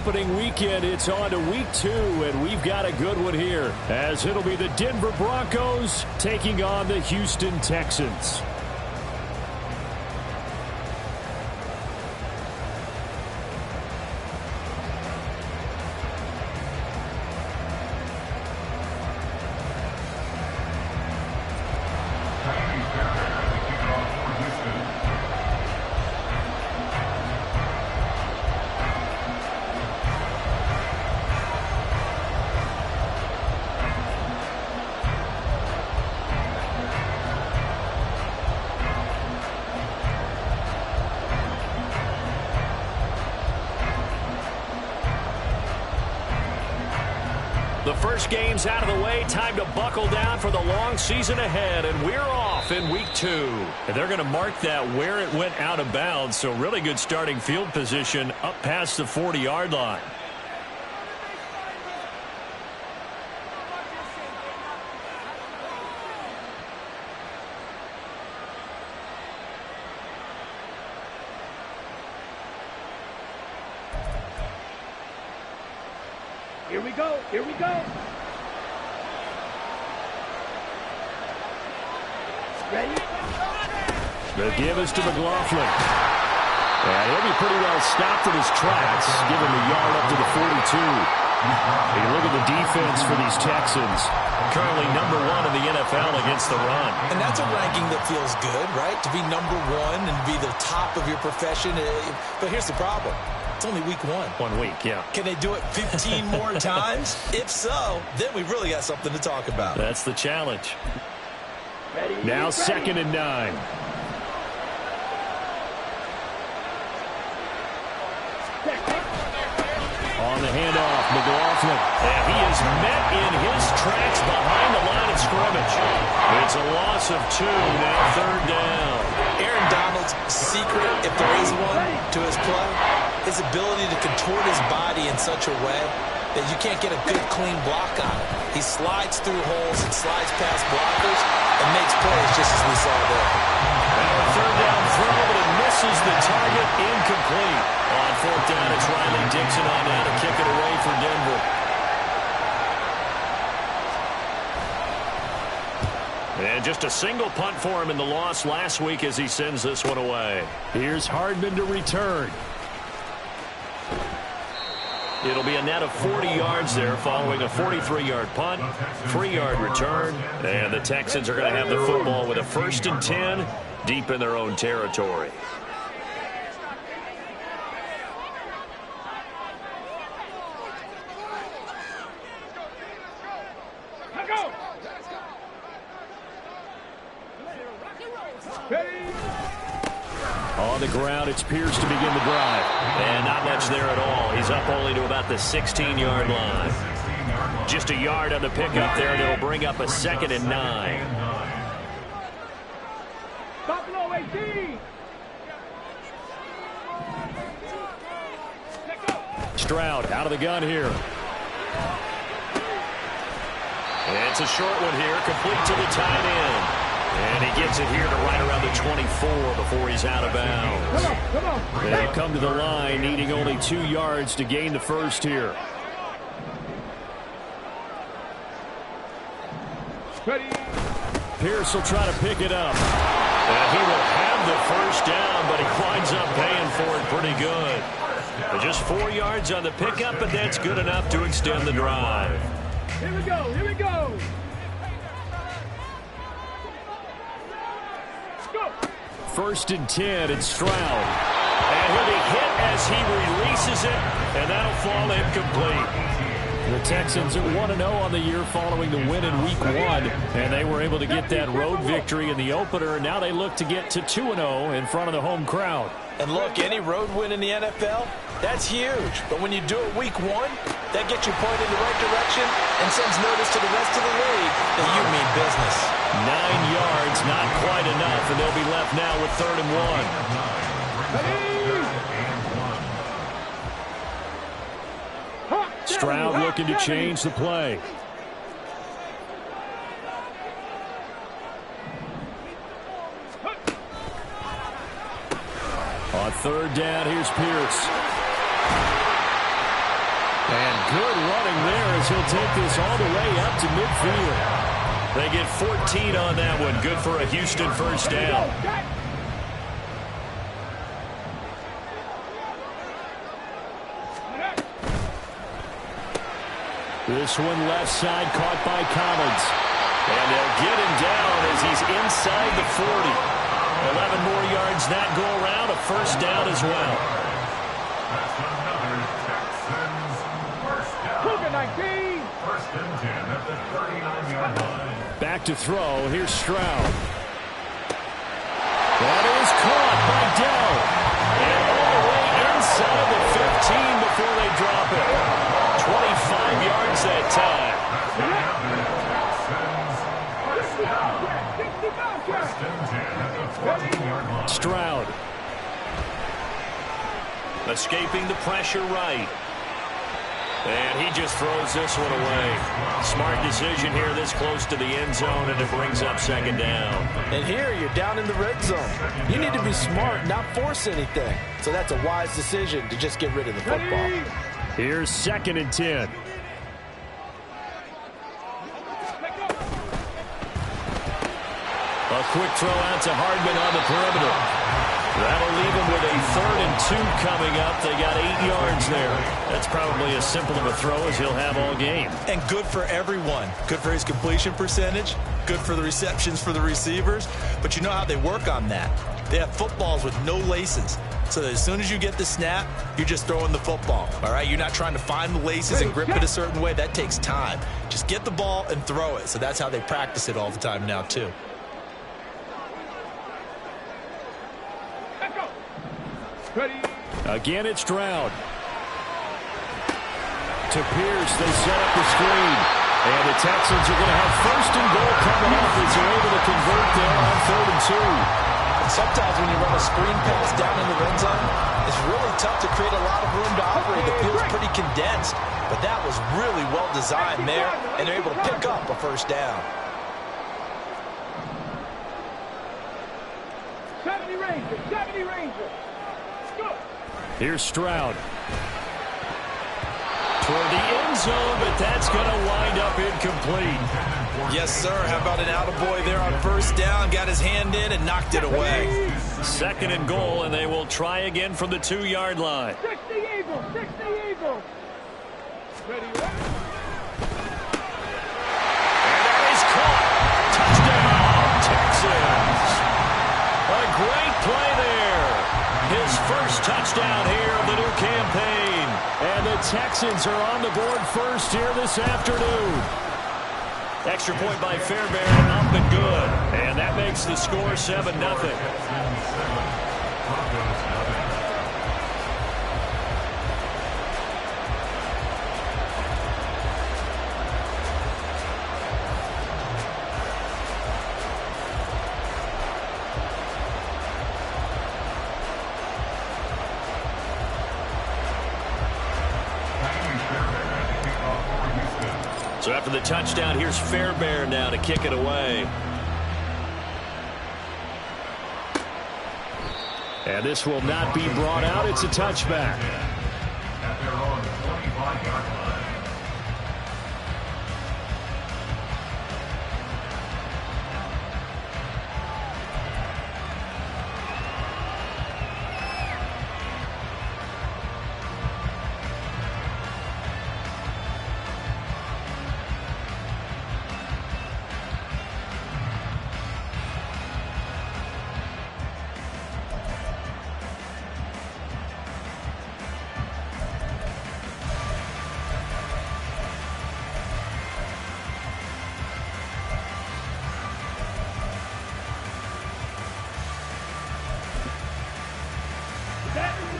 opening weekend, it's on to week 2, and we've got a good one here, as it'll be the Denver Broncos taking on the Houston Texans. The first game's out of the way. Time to buckle down for the long season ahead, and we're off in week 2. And they're going to mark that where it went out of bounds, so really good starting field position up past the 40-yard line. Here we go. Here we go. Ready? The give is to McLaughlin. And he'll be pretty well stopped in his tracks, giving the yard up to the 42. You look at the defense for these Texans. Currently number 1 in the NFL against the run. And that's a ranking that feels good, right? To be number 1 and be the top of your profession. But here's the problem. It's only week 1. 1 week, yeah. Can they do it 15 more times? If so, then we really got something to talk about. That's the challenge. Ready? Now Ready. 2nd and 9. On the handoff, McLaughlin. And he is met in his tracks behind the line of scrimmage. It's a loss of 2, now 3rd down. Aaron Donald's secret, if there is one, to his play, his ability to contort his body in such a way that you can't get a good, clean block on him. He slides through holes and slides past blockers and makes plays just as we saw there. Now a 3rd down throw, but it misses the target, incomplete. On 4th down, it's Riley Dixon on down to kick it away for Denver. And just a single punt for him in the loss last week as he sends this one away. Here's Hardman to return. It'll be a net of 40 yards there following a 43-yard punt, 3-yard return, and the Texans are going to have the football with a 1st and 10 deep in their own territory. On the ground, it's Pierce to begin the drive. And not much there at all. He's up only to about the 16-yard line. Just a yard on the pickup there, and it'll bring up a 2nd and 9. Buffalo 18. Stroud out of the gun here. And it's a short one here, complete to the tight end. And he gets it here to right around the 24 before he's out of bounds. Come on. They come to the line, needing only 2 yards to gain the first here. Ready? Pierce will try to pick it up. And he will have the first down, but he winds up paying for it pretty good. But just 4 yards on the pickup, but that's good enough to extend the drive. Here we go. Here we go. 1st and 10, it's Stroud. And he'll be hit as he releases it, and that'll fall incomplete. The Texans are 1-0 on the year following the win in Week 1, and they were able to get that road victory in the opener, and now they look to get to 2-0 in front of the home crowd. And look, any road win in the NFL, that's huge. But when you do it Week 1, that gets you pointed in the right direction and sends notice to the rest of the league that you mean business. 9 yards, not quite enough, and they'll be left now with 3rd and 1. Stroud looking to change the play. On 3rd down, here's Pierce. as he'll take this all the way up to midfield. They get 14 on that one. Good for a Houston first down. This one left side caught by Collins. And they'll get him down as he's inside the 40. 11 more yards that go around. A first down as well. That's another Texans first down. Cougar 19. First and 10 at the 39-yard line. Back to throw. Here's Stroud. That is caught by Dell. And all the way inside the 15 before they drop it. 25 yards that time. First and 10 at the 14-yard line. Stroud. Escaping the pressure right. And he just throws this one away. Smart decision here this close to the end zone, and it brings up second down. And here you're down in the red zone. You need to be smart, not force anything. So that's a wise decision to just get rid of the football. Here's second and 10. A quick throw out to Hardman on the perimeter. That'll leave him with a 3rd and 2 coming up. They got 8 yards there. That's probably as simple of a throw as he'll have all game. And good for everyone. Good for his completion percentage. Good for the receptions for the receivers. But you know how they work on that. They have footballs with no laces. So that as soon as you get the snap, you're just throwing the football. All right? You're not trying to find the laces and grip it a certain way. That takes time. Just get the ball and throw it. So that's how they practice it all the time now, too. Ready. Again, it's Stroud. To Pierce, they set up the screen. And the Texans are going to have first and goal coming up as they're able to convert there on 3rd and 2. And sometimes when you run a screen pass down in the red zone, it's really tough to create a lot of room to operate. The field's pretty condensed. But that was really well designed there, and they're able to pick up a first down. 70 Rangers. 70 Rangers. Here's Stroud. Toward the end zone, but that's going to wind up incomplete. Yes, sir. How about an attaboy there on first down? Got his hand in and knocked it away. 2nd and goal, and they will try again from the 2-yard line. 60 Eagles. 60 Eagles. Ready. And that is caught. Touchdown, Texans. A great play there. His first touchdown here of the new campaign. And the Texans are on the board first here this afternoon. Extra point by Fairbairn, up and good. And that makes the score 7-0. So after the touchdown, here's Fairbairn now to kick it away. And this will not be brought out. It's a touchback. At their own 25-yard line.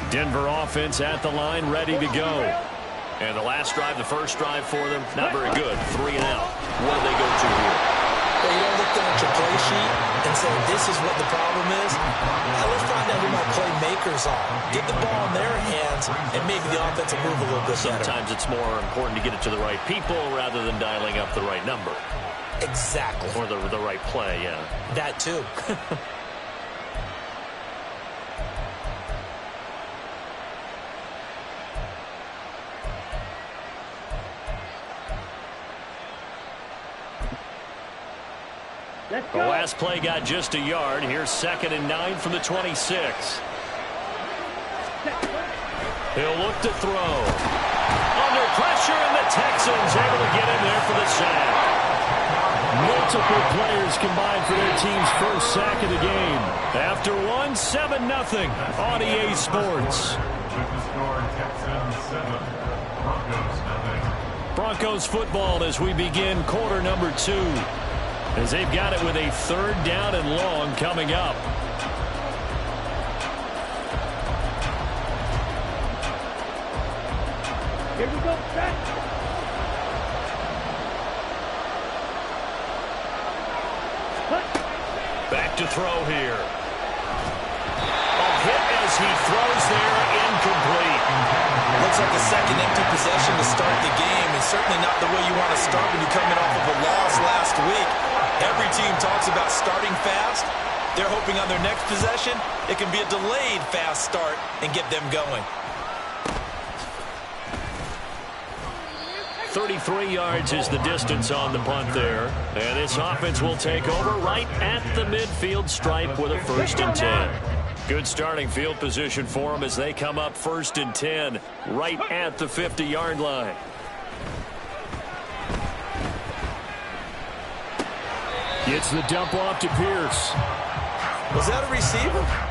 Denver offense at the line, ready to go. And the last drive, the first drive for them, not very good. 3 and out. What do they go to here? Well, you don't look down at your play sheet and say, this is what the problem is. Now, let's find out who my playmakers are. Get the ball in their hands, and maybe the offense will move a little bit better. Sometimes it's more important to get it to the right people rather than dialing up the right number. Exactly. Or the right play, yeah. That, too. Let's The go. last play got just a yard. Here's 2nd and 9 from the 26. He'll look to throw. Under pressure, and the Texans able to get in there for the sack. Multiple players combined for their team's first sack of the game. After one, 7-0 on EA Sports. With the score, Texans 7, Broncos 0. Broncos football as we begin quarter number 2. As they've got it with a 3rd down and long coming up. Here we go, set. Back to throw here. A hit as he throws there, incomplete. Looks like a second empty possession to start the game, and certainly not the way you want to start when you're coming off of a loss last week. Every team talks about starting fast. They're hoping on their next possession, it can be a delayed fast start and get them going. 33 yards is the distance on the punt there. And this offense will take over right at the midfield stripe with a 1st and 10. Good starting field position for them as they come up 1st and 10 right at the 50-yard line. Gets the dump off to Pierce. Was that a receiver?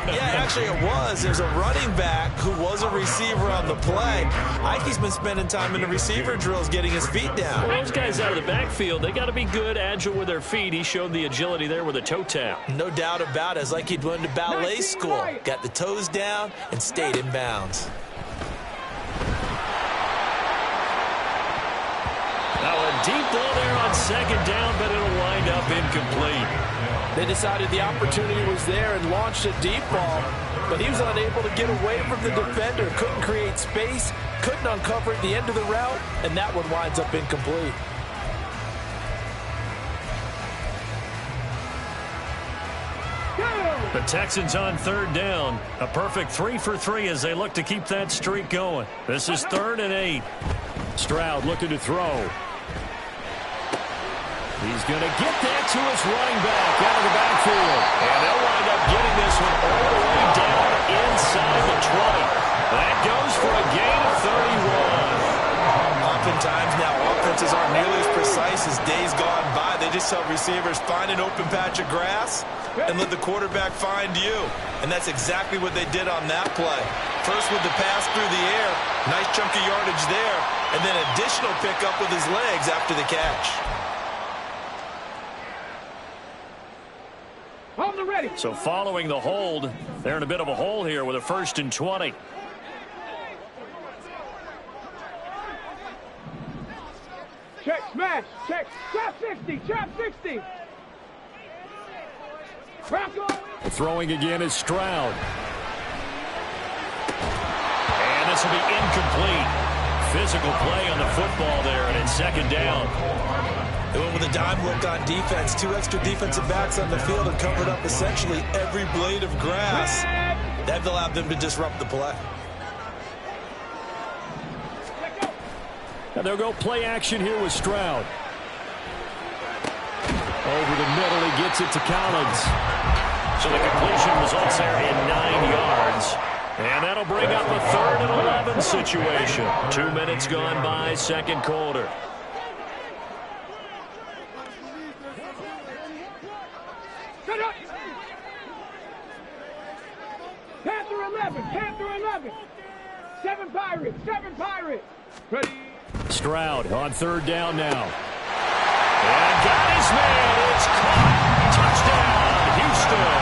Yeah, actually it was. There's a running back who was a receiver on the play. Ikey's been spending time in the receiver drills getting his feet down. Well, those guys out of the backfield, they got to be good, agile with their feet. He showed the agility there with a toe tap. No doubt about it. It's like he'd went to ballet school. Got the toes down and stayed in bounds. Now a deep ball there on 2nd down, but it'll wind up incomplete. They decided the opportunity was there and launched a deep ball, but he was unable to get away from the defender. Couldn't create space, couldn't uncover at the end of the route, and that one winds up incomplete. The Texans on 3rd down. A perfect 3 for 3 as they look to keep that streak going. This is 3rd and 8. Stroud looking to throw. He's going to get that to his running back out of the backfield. And they'll wind up getting this one all the way down inside the 20. That goes for a gain of 31. Oftentimes now offenses aren't nearly as precise as days gone by. They just tell receivers, find an open patch of grass and let the quarterback find you. And that's exactly what they did on that play. First with the pass through the air, nice chunk of yardage there, and then additional pickup with his legs after the catch. On the ready. So following the hold, they're in a bit of a hole here with a 1st and 20. Check, smash, check. Trap 60, trap 60. Broncos. Throwing again is Stroud. And this will be incomplete. Physical play on the football there, and it's 2nd down. They went with a dime look on defense. 2 extra defensive backs on the field and covered up essentially every blade of grass. That allowed them to disrupt the play. And they'll go play action here with Stroud. Over the middle, he gets it to Collins. So the completion results there in 9 yards. And that'll bring up a 3rd and 11 situation. 2 minutes gone by, 2nd quarter. Panther 11, Panther 11. 7 Pirates, 7 Pirates. Ready. Stroud on 3rd down now. And got his man. It's caught. Touchdown, Houston.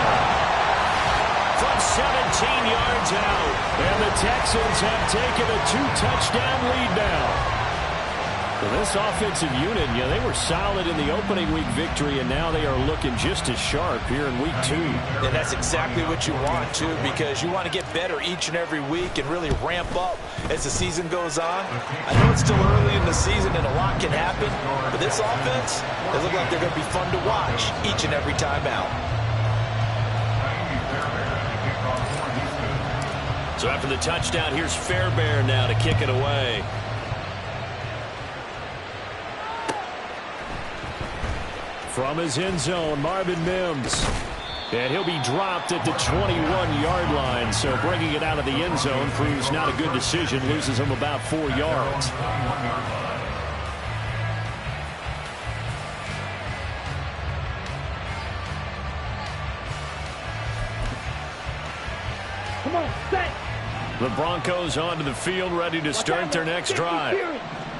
From 17 yards out. And the Texans have taken a 2-touchdown lead now. Well, this offensive unit, they were solid in the opening week victory, and now they are looking just as sharp here in week 2. And that's exactly what you want, too, because you want to get better each and every week and really ramp up as the season goes on. I know it's still early in the season and a lot can happen, but this offense, they look like they're going to be fun to watch each and every time out. So after the touchdown, here's Fairbairn now to kick it away. From his end zone, Marvin Mims. And he'll be dropped at the 21-yard line. So bringing it out of the end zone proves not a good decision. Loses him about 4 yards. Come on, set. The Broncos onto the field, ready to start their next drive.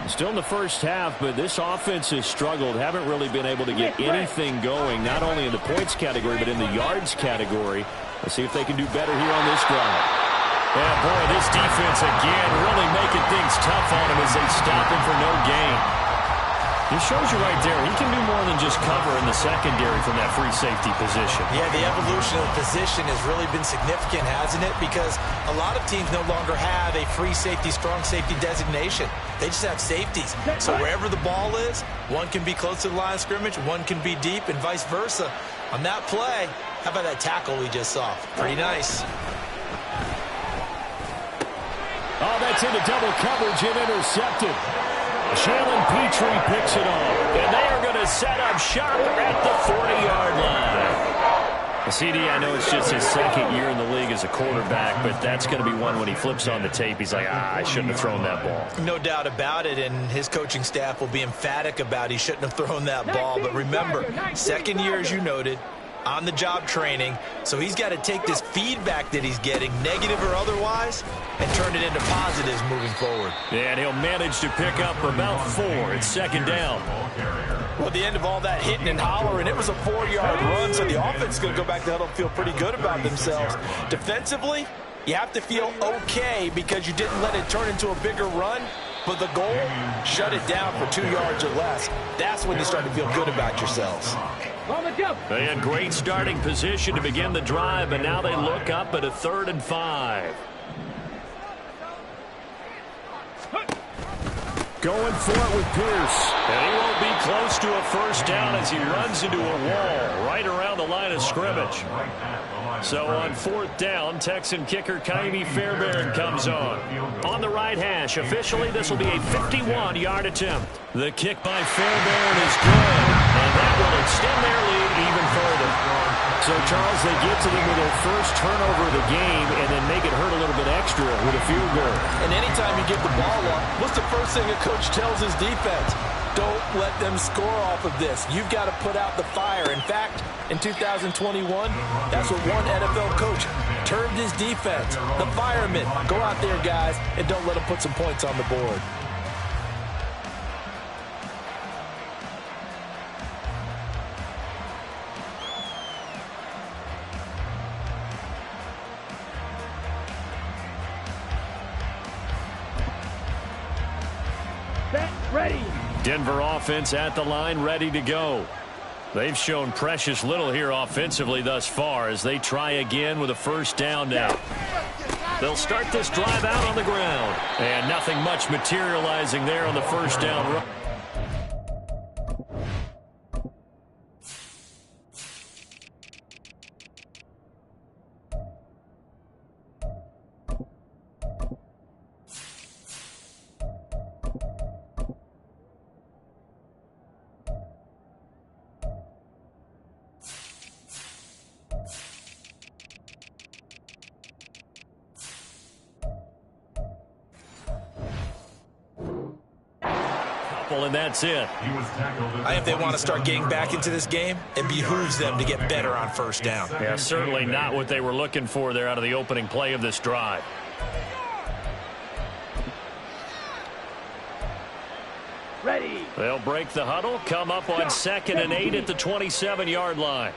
Still in the first half, but this offense has struggled. Haven't really been able to get anything going, not only in the points category, but in the yards category. Let's see if they can do better here on this drive. And boy, this defense again really making things tough on him as they stop him for no gain. It shows you right there, he can do more than just cover in the secondary from that free safety position. Yeah, the evolution of the position has really been significant, hasn't it? Because a lot of teams no longer have a free safety, strong safety designation. They just have safeties. So wherever the ball is, one can be close to the line of scrimmage, one can be deep, and vice versa. On that play, how about that tackle we just saw? Pretty nice. Oh, that's into double coverage and intercepted. Jalen Petrie picks it off. And they are going to set up shop at the 40-yard line. CD, I know it's just his second year in the league as a quarterback, but that's going to be one when he flips on the tape. He's like, I shouldn't have thrown that ball. No doubt about it, and his coaching staff will be emphatic about he shouldn't have thrown that ball. But remember, second year, as you noted, on-the-job training, so he's got to take this feedback that he's getting, negative or otherwise, and turn it into positives moving forward. And he'll manage to pick up about 4. It's second down. Well, at the end of all that hitting and hollering, it was a 4-yard run, so the offense is going to go back to huddle and feel pretty good about themselves. Defensively, you have to feel okay because you didn't let it turn into a bigger run, but the goal, shut it down for 2 yards or less. That's when you start to feel good about yourselves. They had great starting position to begin the drive, but now they look up at a 3rd and 5. Going for it with Pierce. And he won't be close to a first down as he runs into a wall right around the line of scrimmage. So on 4th down, Texan kicker Kaimi Fairbairn comes on the right hash. Officially, this will be a 51-yard attempt. The kick by Fairbairn is good, and that will extend their lead even further. So, Charles, they get to them with their first turnover of the game and then make it hurt a little bit extra with a field goal. And anytime you give the ball up, what's the first thing a coach tells his defense? Don't let them score off of this. You've got to put out the fire. In fact, in 2021, that's what one NFL coach termed his defense. The firemen. Go out there, guys, and don't let them put some points on the board. Ready. Denver offense at the line, ready to go. They've shown precious little here offensively thus far as they try again with a first down now. They'll start this drive out on the ground. And nothing much materializing there on the first down run. And that's it. I think they want to start getting back into this game. It behooves them to get better on first down. Yeah, certainly not what they were looking for there out of the opening play of this drive. Ready. They'll break the huddle, come up on 2nd and 8 at the 27-yard line.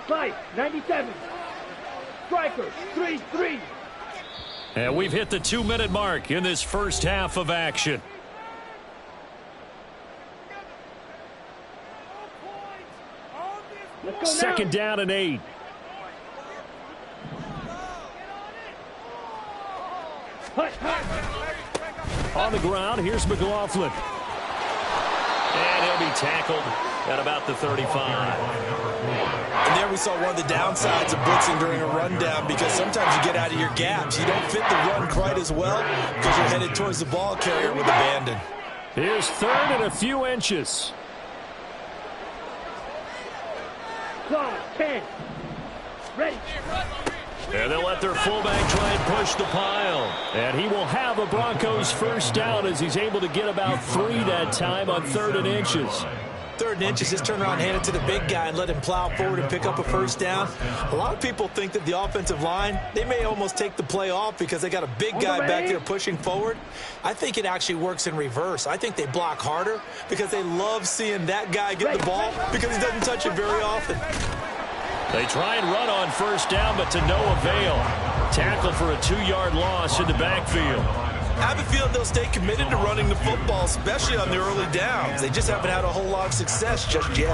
Slice, 97. Striker, 3-3. And we've hit the 2-minute mark in this first half of action. Second down and 8. On the ground, here's McLaughlin. And he'll be tackled at about the 35. And there we saw one of the downsides of blitzing during a rundown, because sometimes you get out of your gaps. You don't fit the run quite as well because you're headed towards the ball carrier with abandon. Here's 3rd and a few inches. Clock, 10. Ready. And they'll let their fullback try and push the pile. And he will have a Broncos first down as he's able to get about 3 that time on 3rd and inches. 3rd and inches, just turn around and hand it to the big guy and let him plow forward and pick up a first down. A lot of people think that the offensive line, they may almost take the play off because they got a big guy back there pushing forward. I think it actually works in reverse. I think they block harder because they love seeing that guy get the ball because he doesn't touch it very often. They try and run on first down, but to no avail. Tackle for a 2-yard loss in the backfield. I have a feeling they'll stay committed to running the football, especially on the early downs. They just haven't had a whole lot of success just yet.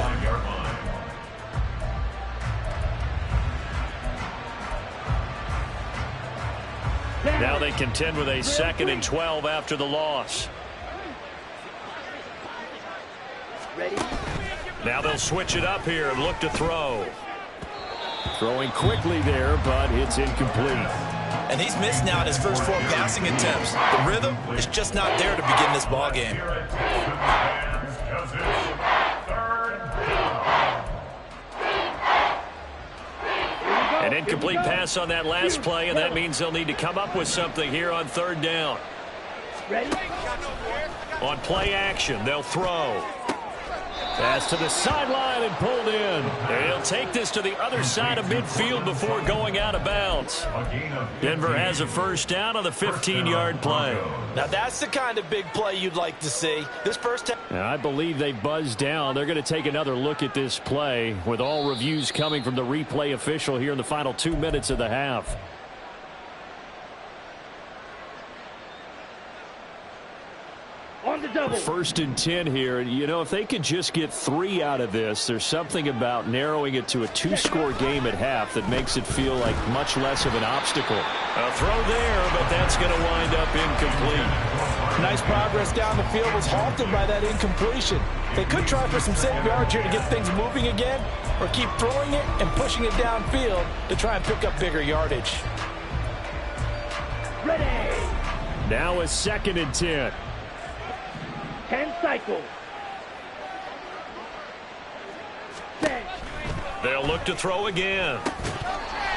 Now they contend with a 2nd and 12 after the loss. Ready. Now they'll switch it up here and look to throw. Throwing quickly there, but it's incomplete. And he's missed now in his first 4 passing attempts. The rhythm is just not there to begin this ball game. An incomplete pass on that last play, and that means they'll need to come up with something here on 3rd down. Ready. On play action, they'll throw. Pass to the sideline and pulled in. They'll take this to the other side of midfield before going out of bounds. Denver has a first down on the 15-yard play. Now that's the kind of big play you'd like to see. This first time. I believe they buzzed down. They're going to take another look at this play with all reviews coming from the replay official here in the final 2 minutes of the half. On the double. 1st and 10 here. You know, if they could just get 3 out of this, there's something about narrowing it to a 2-score game at half that makes it feel like much less of an obstacle. A throw there, but that's going to wind up incomplete. Nice progress down the field was halted by that incompletion. They could try for some safe yards here to get things moving again, or keep throwing it and pushing it downfield to try and pick up bigger yardage. Ready. Now a 2nd and 10. 10 cycles. Set. They'll look to throw again.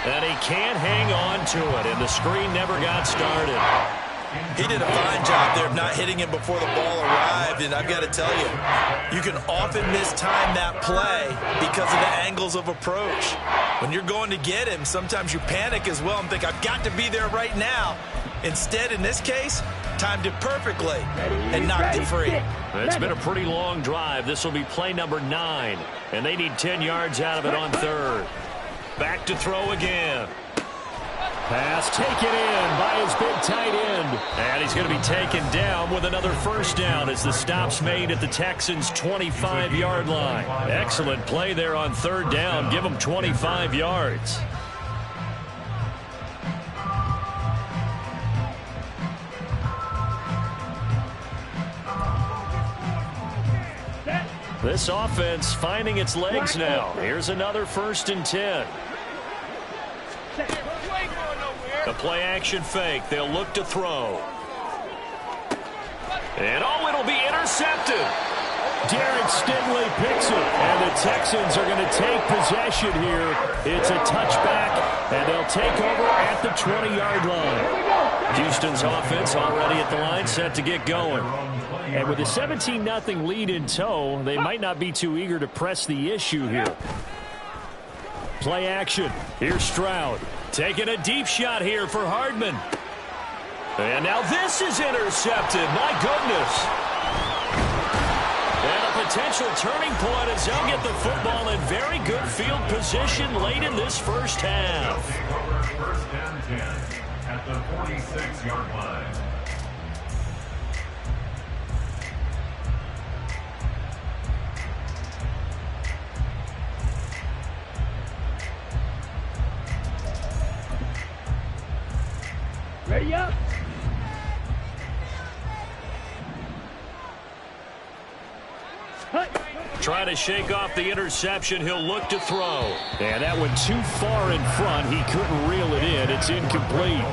And he can't hang on to it, and the screen never got started. He did a fine job there of not hitting him before the ball arrived, and I've got to tell you, you can often mistime that play because of the angles of approach. When you're going to get him, sometimes you panic as well and think, I've got to be there right now. Instead, in this case, timed it perfectly and knocked it free. It's been a pretty long drive. This will be play number 9, and they need 10 yards out of it on 3rd. Back to throw again. Pass taken in by his big tight end. And he's going to be taken down with another first down as the stop's made at the Texans' 25-yard line. Excellent play there on 3rd down. Give them 25 yards. This offense finding its legs now. Here's another 1st and 10. A play action fake. They'll look to throw. And it'll be intercepted. Derek Stingley picks it, and the Texans are going to take possession here. It's a touchback, and they'll take over at the 20-yard line. Houston's offense already at the line, set to get going. And with a 17-0 lead in tow, they might not be too eager to press the issue here. Play action. Here's Stroud. Taking a deep shot here for Hardman. And now this is intercepted. My goodness. And a potential turning point as they'll get the football in very good field position late in this first half. 1st and 10 at the 46-yard line. Ready up. Trying to shake off the interception. He'll look to throw. And that went too far in front. He couldn't reel it in. It's incomplete.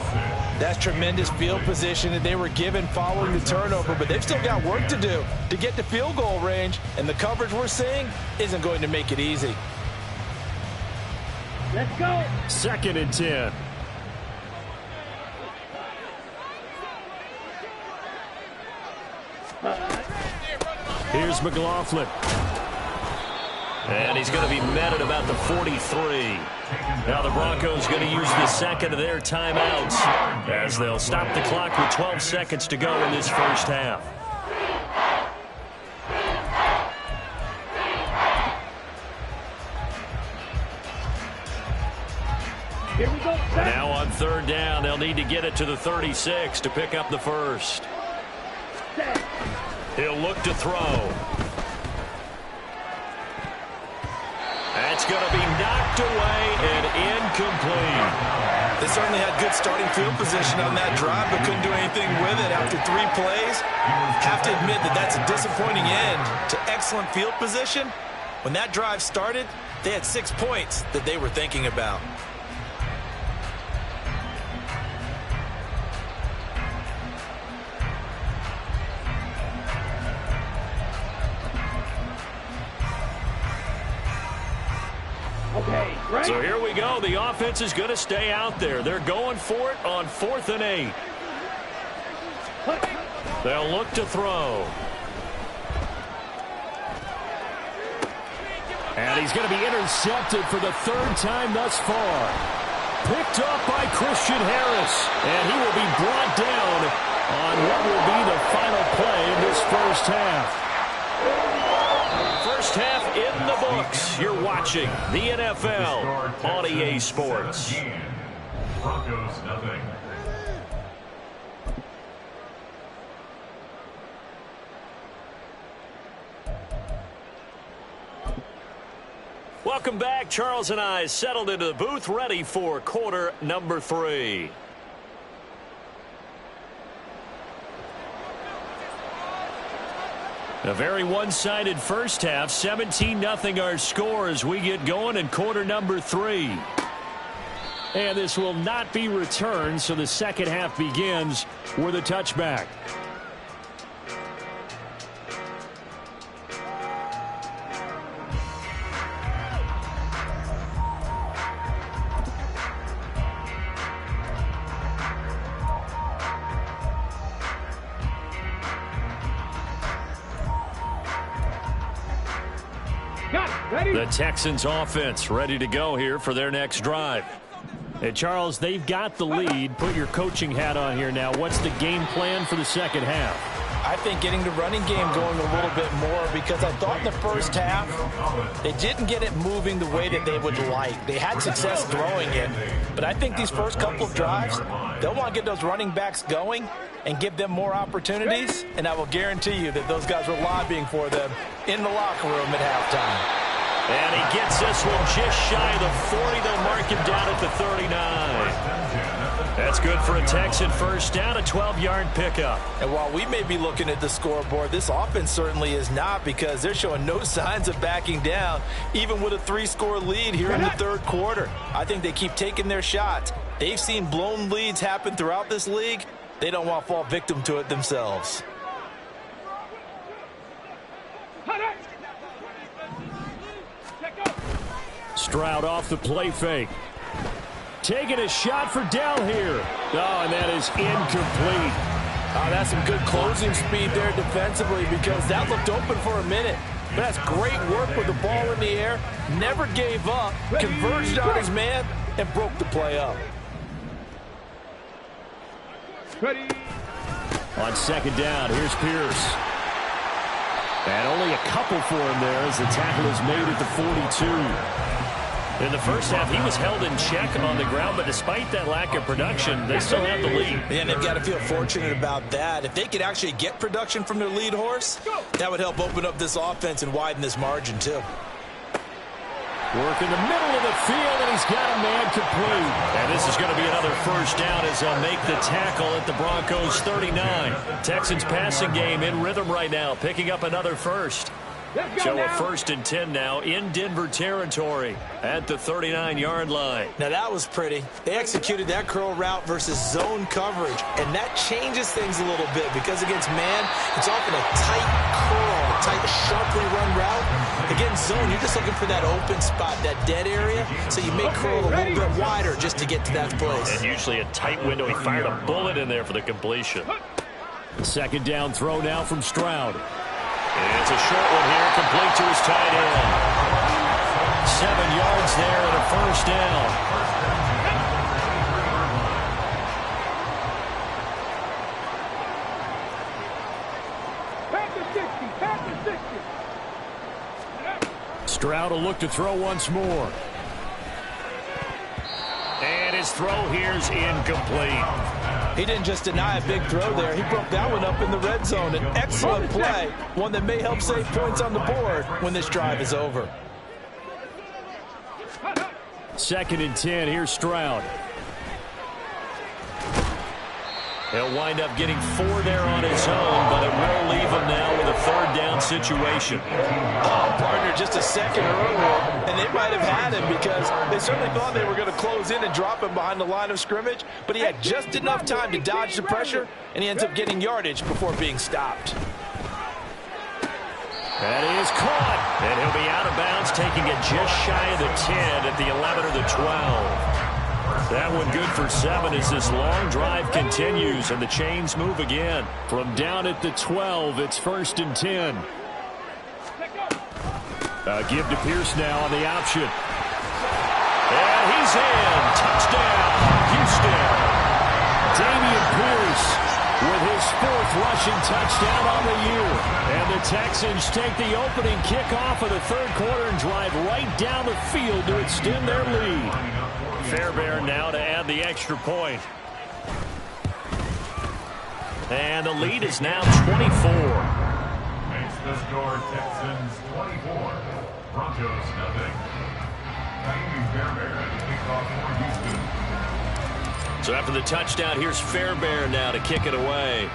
That's tremendous field position that they were given following the turnover, but they've still got work to do to get to field goal range, and the coverage we're seeing isn't going to make it easy. Let's go. 2nd and 10. Here's McLaughlin. And he's going to be met at about the 43. Now the Broncos going to use the second of their timeouts as they'll stop the clock with 12 seconds to go in this first half. Here we go. Now on 3rd down, they'll need to get it to the 36 to pick up the first. He'll look to throw. That's going to be knocked away and incomplete. They certainly had good starting field position on that drive, but couldn't do anything with it after 3 plays. Have to admit that that's a disappointing end to excellent field position. When that drive started, they had 6 points that they were thinking about. So here we go. The offense is going to stay out there. They're going for it on 4th and 8. They'll look to throw. And he's going to be intercepted for the 3rd time thus far. Picked up by Christian Harris. And he will be brought down on what will be the final play in this first half. First half in the books. You're watching the NFL on EA Sports. Broncos nothing. Welcome back. Charles and I settled into the booth, ready for quarter number 3. A very one-sided first half. 17-0 our score as we get going in quarter number 3. And this will not be returned, so the second half begins with a touchback. The Texans offense ready to go here for their next drive. And Charles, they've got the lead. Put your coaching hat on here now. What's the game plan for the second half? I think getting the running game going a little bit more, because I thought in the first half they didn't get it moving the way that they would like. They had success throwing it, but I think these first couple of drives, they'll want to get those running backs going and give them more opportunities, and I will guarantee you that those guys were lobbying for them in the locker room at halftime. And he gets this one just shy of the 40. They'll mark him down at the 39. That's good for a Texan first down, a 12-yard pickup. And while we may be looking at the scoreboard, this offense certainly is not, because they're showing no signs of backing down, even with a 3-score lead here in the third quarter. I think they keep taking their shots. They've seen blown leads happen throughout this league. They don't want to fall victim to it themselves. Stroud off the play fake. Taking a shot for Dell here. Oh, and that is incomplete. Oh, that's some good closing speed there defensively, because that looked open for a minute. But that's great work with the ball in the air. Never gave up. Converged on his man and broke the play up. Ready. On second down, here's Pierce. And only a couple for him there as the tackle is made at the 42. In the first half, he was held in check on the ground, but despite that lack of production, they still have the lead. And they've got to feel fortunate about that. If they could actually get production from their lead horse, that would help open up this offense and widen this margin, too. Work in the middle of the field, and he's got a man complete. And this is going to be another first down as they'll make the tackle at the Broncos 39. Texans passing game in rhythm right now, picking up another first. So a 1st and 10 now in Denver territory at the 39-yard line. Now that was pretty. They executed that curl route versus zone coverage, and that changes things a little bit because against man, it's often a tight curl, a tight, sharply run route. Against zone, you're just looking for that open spot, that dead area, so you may curl a little bit wider just to get to that place. And usually a tight window. He fired a bullet in there for the completion. Second down throw now from Stroud. And it's a short one here, complete to his tight end. 7 yards there and a 1st down. Past the 60. Stroud will look to throw once more. And his throw here's incomplete. He didn't just deny a big throw there. He broke that one up in the red zone. An excellent play, one that may help save points on the board when this drive is over. 2nd and 10. Here's Stroud. He'll wind up getting 4 there on his own, but it will leave him now with a 3rd down situation. Oh, partner, just a second earlier, and they might have had him because they certainly thought they were going to close in and drop him behind the line of scrimmage, but he had just enough time to dodge the pressure, and he ends up getting yardage before being stopped. That is caught, and he'll be out of bounds, taking it just shy of the 10 at the 11 or the 12. That one good for 7 as this long drive continues, and the chains move again. From down at the 12, it's 1st and 10. Give to Pierce now on the option. And he's in. Touchdown, Houston. Dameon Pierce with his 4th rushing touchdown on the year. And the Texans take the opening kickoff of the 3rd quarter and drive right down the field to extend their lead. Fairbairn now to add the extra point. And the lead is now 24. Makes the score Texans 24. Broncos nothing. Fairbairn to kick off for Houston. So after the touchdown, here's Fairbairn now to kick it away.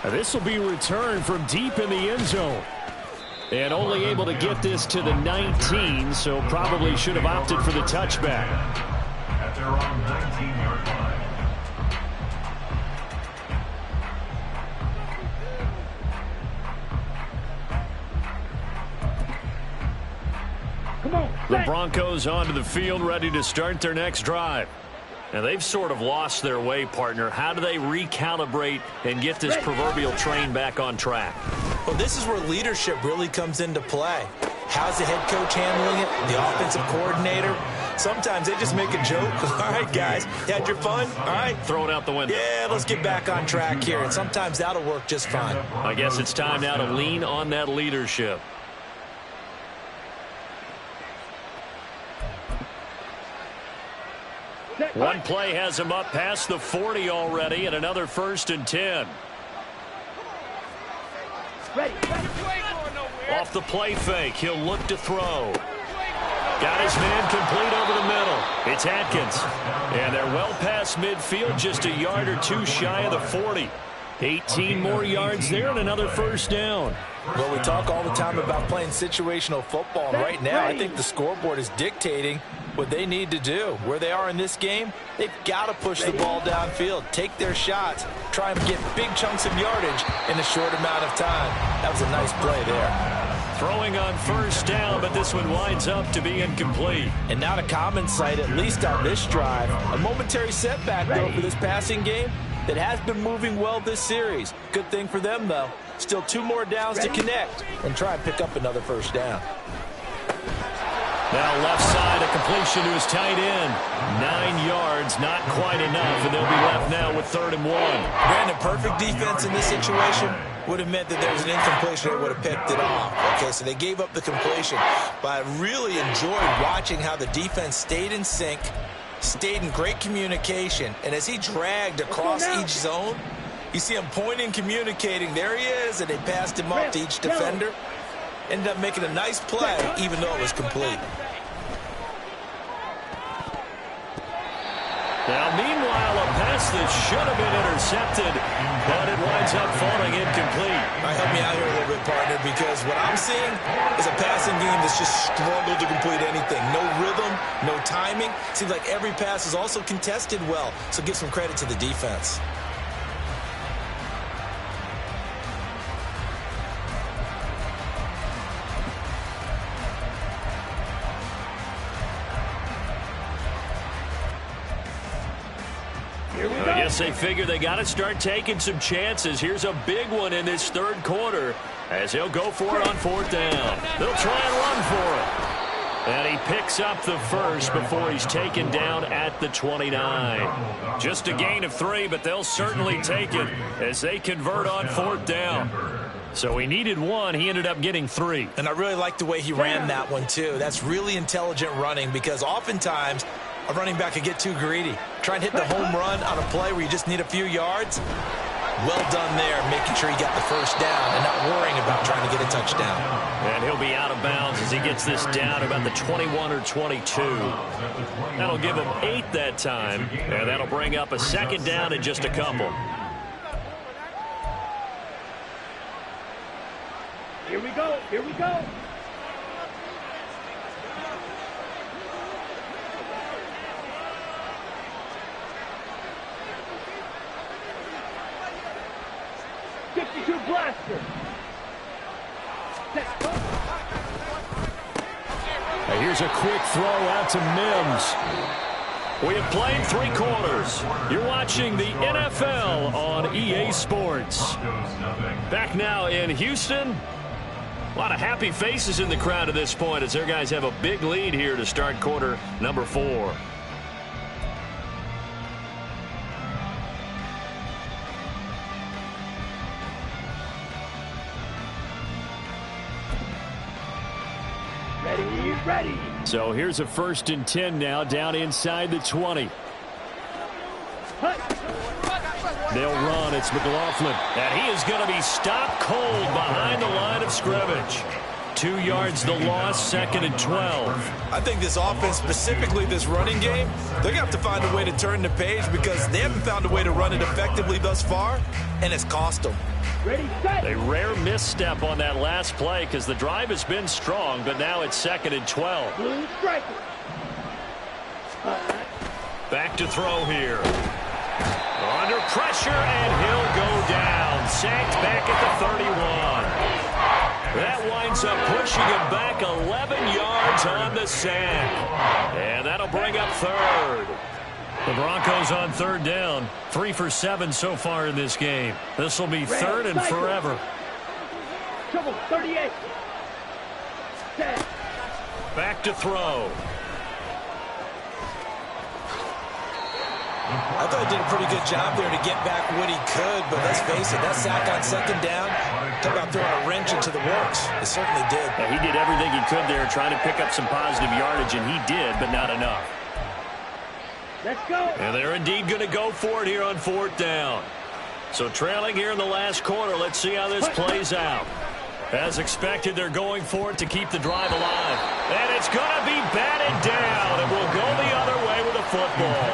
This will be returned from deep in the end zone. And only able to get this to the 19, so probably should have opted for the touchback. At their own 19-yard line. Come on. The Broncos onto the field, ready to start their next drive. Now, they've sort of lost their way, partner. How do they recalibrate and get this proverbial train back on track? Well, this is where leadership really comes into play. How's the head coach handling it? The offensive coordinator? Sometimes they just make a joke. All right, guys, you had your fun? All right. Throw it out the window. Yeah, let's get back on track here. And sometimes that'll work just fine. I guess it's time now to lean on that leadership. One play has him up past the 40 already, and another 1st and 10. Ready. Off the play fake, he'll look to throw. Got his man complete over the middle. It's Atkins. And they're well past midfield, just a yard or 2 shy of the 40. 18 more yards there and another 1st down. Well, we talk all the time about playing situational football, and right now I think the scoreboard is dictating what they need to do. Where they are in this game, they've got to push the ball downfield, take their shots, try and get big chunks of yardage in a short amount of time. That was a nice play there. Throwing on 1st down, but this one winds up to be incomplete. And not a common sight, at least on this drive. A momentary setback, though, for this passing game that has been moving well this series. Good thing for them, though. Still 2 more downs to connect and try and pick up another 1st down. Now left side, a completion to his tight end. 9 yards, not quite enough, and they'll be left now with 3rd and 1. Brandon, perfect defense in this situation would have meant that there was an incompletion. They would have picked it off. Okay, so they gave up the completion. But I really enjoyed watching how the defense stayed in sync, stayed in great communication, and as he dragged across each zone, you see him pointing, communicating. There he is, and they passed him up to each defender. Ended up making a nice play, even though it was complete. Now, meanwhile, up past the that should have been intercepted, but it winds up falling incomplete. Help me out here a little bit, partner, because what I'm seeing is a passing game that's just struggled to complete anything. No rhythm, no timing. Seems like every pass is also contested well, so give some credit to the defense. I guess they figure they got to start taking some chances. Here's a big one in this third quarter as he'll go for it on fourth down. They'll try and run for it. And he picks up the first before he's taken down at the 29. Just a gain of 3, but they'll certainly take it as they convert on fourth down. So he needed 1. He ended up getting 3. And I really like the way he ran that one, too. That's really intelligent running because oftentimes a running back could get too greedy. Try and hit the home run on a play where you just need a few yards. Well done there, making sure he got the first down and not worrying about trying to get a touchdown. And he'll be out of bounds as he gets this down about the 21 or 22. That'll give him 8 that time, and that'll bring up a second down in just a couple. Here we go. Here we go. Blaster. Here's a quick throw out to Mims. We have played 3 quarters. You're watching the NFL on EA Sports. Back now in Houston. A lot of happy faces in the crowd at this point as their guys have a big lead here to start quarter number 4. Ready. So here's a 1st and 10 now down inside the 20. They'll run. It's McLaughlin. And he is going to be stopped cold behind the line of scrimmage. 2 yards the loss, 2nd and 12. I think this offense, specifically this running game, they're going to have to find a way to turn the page because they haven't found a way to run it effectively thus far, and it's cost them. Ready, set. A rare misstep on that last play because the drive has been strong, but now it's 2nd and 12. Blue striker. Back to throw here. Under pressure, and he'll go down. Sacked back at the 31. That winds up pushing him back 11 yards on the sack. And that'll bring up 3rd. The Broncos on 3rd down. 3 for 7 so far in this game. This will be 3rd and forever. Trouble 38. Set. Back to throw. I thought he did a pretty good job there to get back what he could, but let's face it, that sack on 2nd down, talk about throwing a wrench into the works. It certainly did. Yeah, he did everything he could there trying to pick up some positive yardage, and he did, but not enough. Let's go. And they're indeed going to go for it here on 4th down. So trailing here in the last quarter, let's see how this plays out. As expected, they're going for it to keep the drive alive. And it's going to be batted down. It will go the other way with a football.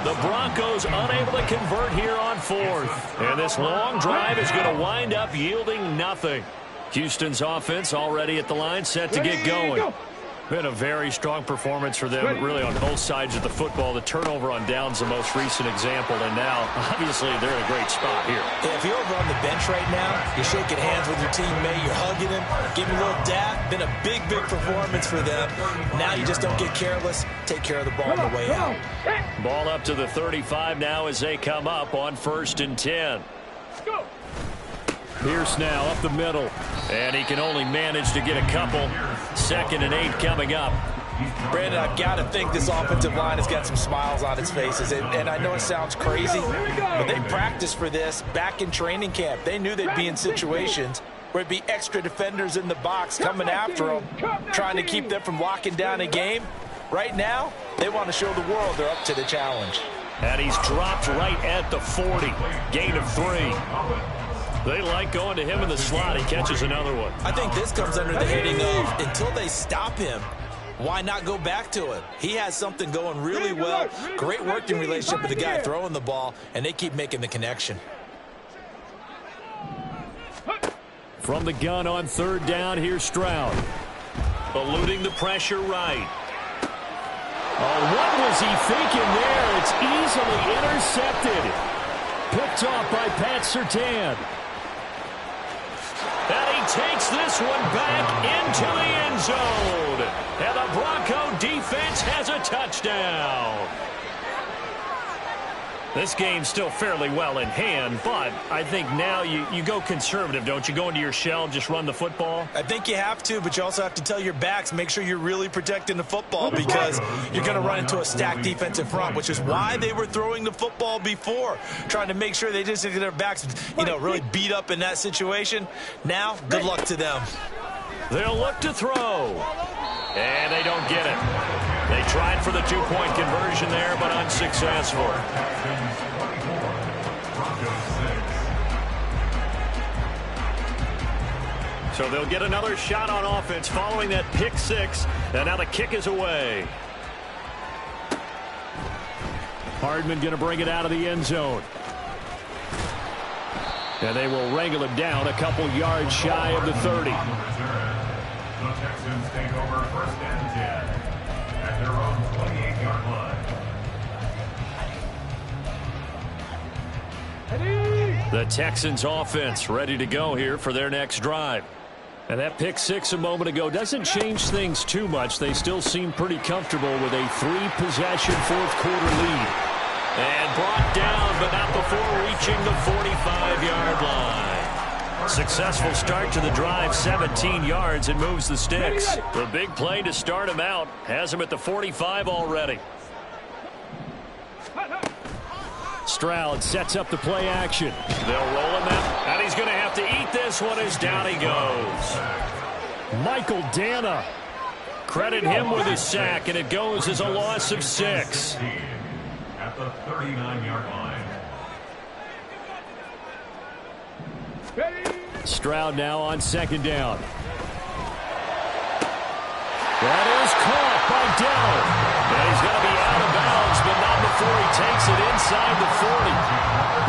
The Broncos unable to convert here on 4th. And this long drive is going to wind up yielding nothing. Houston's offense already at the line, set to get going. Been a very strong performance for them, really, on both sides of the football. The turnover on downs, the most recent example, and now, obviously, they're in a great spot here. Yeah, if you're over on the bench right now, you're shaking hands with your teammate, you're hugging him, giving a little dap. Been a big, big performance for them. Now you just don't get careless. Take care of the ball on the way out. Ball up to the 35 now as they come up on 1st and 10. Go. Pierce now up the middle. And he can only manage to get a couple. 2nd and 8 coming up. Brandon, I've got to think this offensive line has got some smiles on its faces. And I know it sounds crazy, but they practiced for this back in training camp. They knew they'd be in situations where it'd be extra defenders in the box coming after them, trying to keep them from locking down a game. Right now, they want to show the world they're up to the challenge. And he's dropped right at the 40. Gain of 3. They like going to him in the slot. He catches another one. I think this comes under the heading of until they stop him, Why not go back to it? He has something going really well. Great working relationship with the guy throwing the ball, and they keep making the connection. From the gun on third down, here's Stroud. Eluding the pressure right. Oh, what was he thinking there? It's easily intercepted. Picked off by Pat Surtain. And he takes this one back into the end zone. And the Bronco defense has a touchdown. This game's still fairly well in hand, but I think now you go conservative, don't you? Go into your shell, just run the football? I think you have to, but you also have to tell your backs, make sure you're really protecting the football because you're going to run into a stacked defensive front, which is why they were throwing the football before, trying to make sure they just get their backs, really beat up in that situation. Now, good luck to them. They'll look to throw. And they don't get it. They tried for the two-point conversion there, but unsuccessful. So they'll get another shot on offense following that pick six, and now the kick is away. Hardman going to bring it out of the end zone. And they will wrangle it down a couple yards shy of the 30. The Texans take over first and 10 at their own 28-yard line. The Texans offense ready to go here for their next drive. And that pick six a moment ago doesn't change things too much. They still seem pretty comfortable with a three-possession fourth-quarter lead. And brought down, but not before reaching the 45-yard line. Successful start to the drive, 17 yards, and moves the sticks. The big play to start him out has him at the 45 already. Stroud sets up the play action. They'll roll him out, and he's going to have to eat this one as down he goes. Michael Dana. Credit him with his sack, and it goes as a loss of 6. At the 39-yard line. Stroud now on second down. That is caught by Dowd. And he's going to be out of bounds, but not before he takes it inside the 40.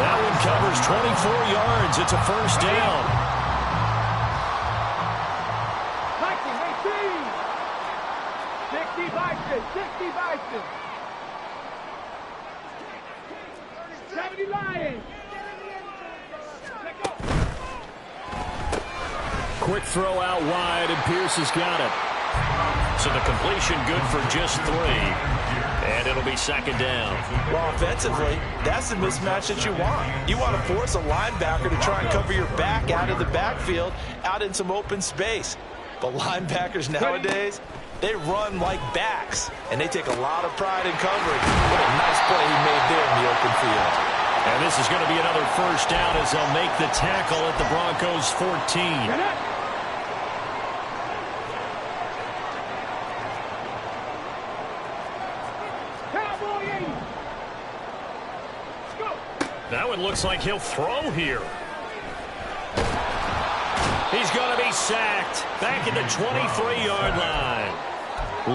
That one covers 24 yards. It's a first down. 60 Bison, 60 Bison. 70 Lions. Quick throw out wide, and Pierce has got it. So the completion good for just 3. And it'll be second down. Well, offensively, that's the mismatch that you want. You want to force a linebacker to try and cover your back out of the backfield, out in some open space. But linebackers nowadays, they run like backs, and they take a lot of pride in covering. What a nice play he made there in the open field. And this is going to be another first down as they'll make the tackle at the Broncos 14. That one looks like he'll throw here. He's going to be sacked back at the 23-yard line.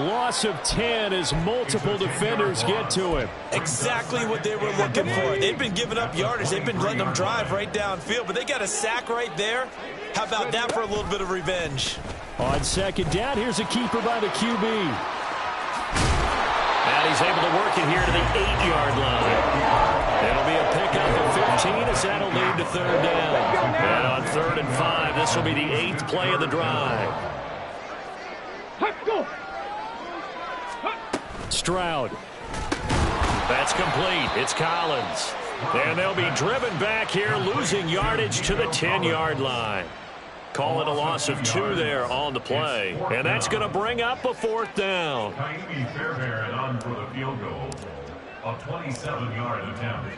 Loss of 10 as multiple defenders get to him. Exactly what they were looking for. They've been giving up yardage. They've been letting them drive right downfield, but they got a sack right there. How about that for a little bit of revenge? On second down, here's a keeper by the QB. And he's able to work it here to the 8-yard line. It'll be a pickup of 15 as that'll lead to third down. And on 3rd and 5, this will be the 8th play of the drive. Stroud. That's complete. It's Collins. And they'll be driven back here, losing yardage to the 10-yard line. Call it a loss of 2 there on the play. And that's going to bring up a 4th down. Taimi Fairbairn on for the field goal. A 27-yard attempt.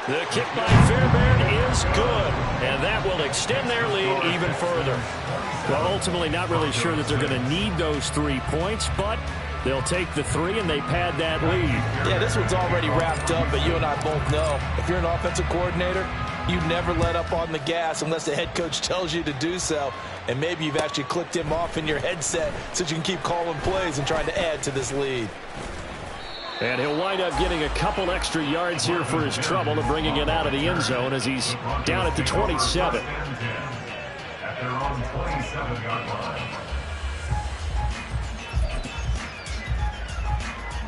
The kick by Fairbairn is good, and that will extend their lead even further. Well, ultimately not really sure that they're going to need those 3 points, but they'll take the 3 and they pad that lead. Yeah, this one's already wrapped up, but you and I both know if you're an offensive coordinator, you never let up on the gas unless the head coach tells you to do so. And maybe you've actually clicked him off in your headset so you can keep calling plays and trying to add to this lead. And he'll wind up getting a couple extra yards here for his trouble of bringing it out of the end zone as he's down at the 27. At their own 27-yard line.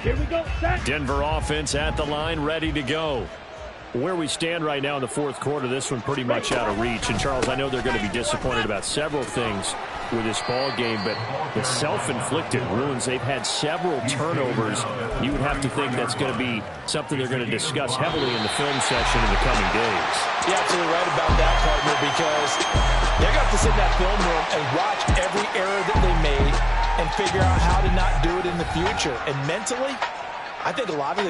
Here we go, set. Denver offense at the line, ready to go. Where we stand right now in the fourth quarter, this one pretty much out of reach. And, Charles, I know they're going to be disappointed about several things with this ball game, but the self-inflicted ruins, they've had several turnovers. You would have to think that's going to be something they're going to discuss heavily in the film session in the coming days. You're absolutely right about that, partner, because they're going to have to sit in that film room and watch every error that they made and figure out how to not do it in the future. And mentally, I think a lot of the